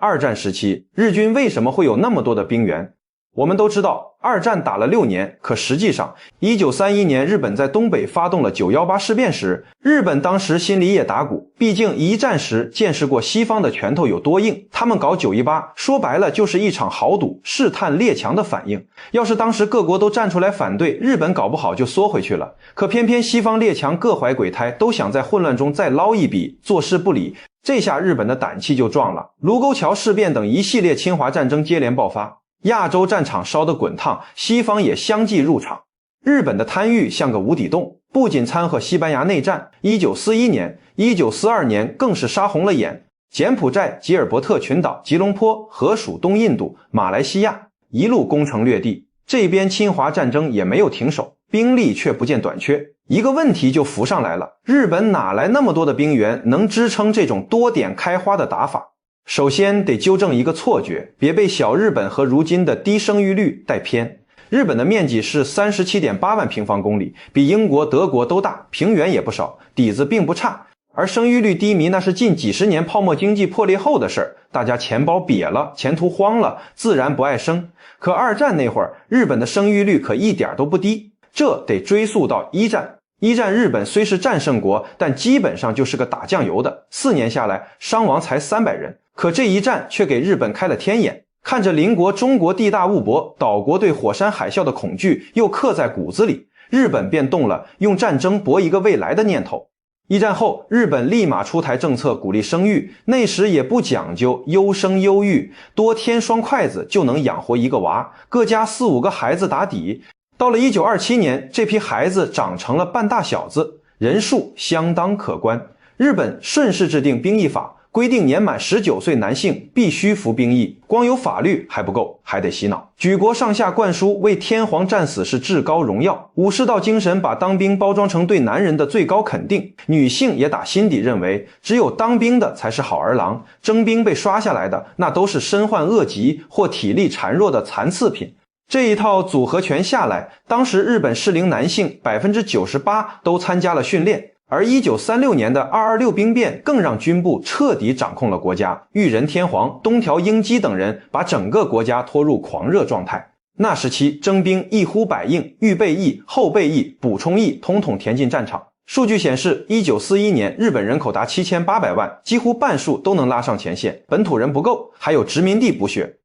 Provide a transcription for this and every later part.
二戰時期，日軍為什麼會有那麼多的兵員？我們都知道，二戰打了6年，可實際上，1931年日本在東北發動了9·18事變時，日本當時心裡也打鼓，畢竟一戰時見識過西方的拳頭有多硬，他們搞9·18，說白了就是一場豪賭，試探列強的反應。要是當時各國都站出來反對，日本搞不好就縮回去了。可偏偏西方列强各懷鬼胎，都想在混亂中再撈一筆，坐視不理。這下日本的膽氣就壯了，盧溝橋事變等一系列侵華戰爭接連爆發。亞洲戰場燒得滾燙，西方也相繼入場。日本的貪欲像個無底洞，不僅摻和西班牙內戰，1941年、1942年更是殺紅了眼。柬埔寨、吉爾伯特群島、吉隆坡、荷屬東印度、馬來西亞一路攻城略地，這邊侵華戰爭也沒有停手，兵力卻不見短缺。一個問題就浮上來了，日本哪來那麼多的兵員能支撐這種多點開花的打法？首先得糾正一個錯覺，別被小日本和如今的低生育率帶偏。日本的面積是37.8萬平方公里，比英國、德國都大，平原也不少，底子並不差。而生育率低迷那是近几十年泡沫經濟破裂後的事兒，大家錢包瘪了，前途荒了，自然不愛生。可二戰那会兒，日本的生育率可一點都不低，這得追溯到一戰。一戰日本虽是戰勝國，但基本上就是個打醬油的，4年下來傷亡才300人。可這一戰卻給日本開了天眼，看着鄰國中國地大物博，島國對火山海嘯的恐懼又刻在骨子裡，日本便動了用戰爭搏一個未來的念頭。一戰後，日本立馬出台政策鼓勵生育，那時也不講究優生優育，多添雙筷子就能養活一個娃，各家4、5個孩子打底。到了1927年，這批孩子長成了半大小子，人數相當可觀。日本順勢制定兵役法，規定年滿19歲男性必須服兵役，光有法律還不夠，還得洗腦。舉國上下灌輸為天皇戰死是至高榮耀，武士道精神把當兵包裝成對男人的最高肯定，女性也打心底認為只有當兵的才是好兒郎，徵兵被刷下來的那都是身患惡疾或体力孱弱的殘次品。這一套組合拳下來，當時日本適齡男性 98% 都參加了訓練。而1936年的226兵變更讓軍部徹底掌控了國家，裕仁天皇、東條英機等人把整個國家拖入狂熱狀態。那時期徵兵一呼百應，預備役、後備役、補充役統統填進戰場。數據顯示1941年日本人口達7800萬，幾乎半數都能拉上前線，本土人不夠，還有殖民地補血。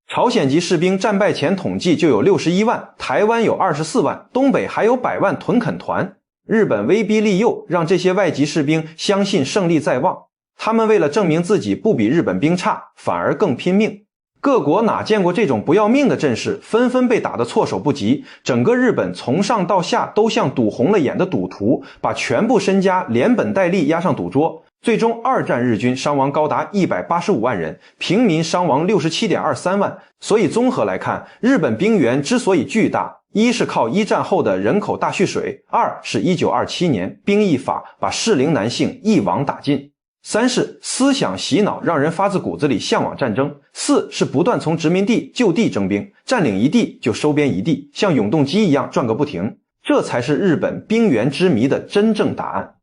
朝鮮籍士兵戰敗前統計就有61萬，台灣有24萬，東北還有100萬屯墾團。日本威逼利誘，讓這些外籍士兵相信勝利在望。他們為了證明自己不比日本兵差，反而更拼命。各國哪見過這種不要命的陣勢，紛紛被打得措手不及。整個日本從上到下都像賭紅了眼的賭徒，把全部身家連本帶利押上賭桌。最終二戰日軍傷亡高達185万人，平民傷亡67.23萬。所以綜合來看，日本兵源之所以巨大，一是靠一戰後的人口大蓄水，二是1927年兵役法把適齡男性一网打盡，三是思想洗腦讓人發自骨子裡向往戰爭，四是不斷從殖民地就地徵兵，佔領一地就收編一地，像永動機一樣轉個不停。這才是日本兵源之謎的真正答案。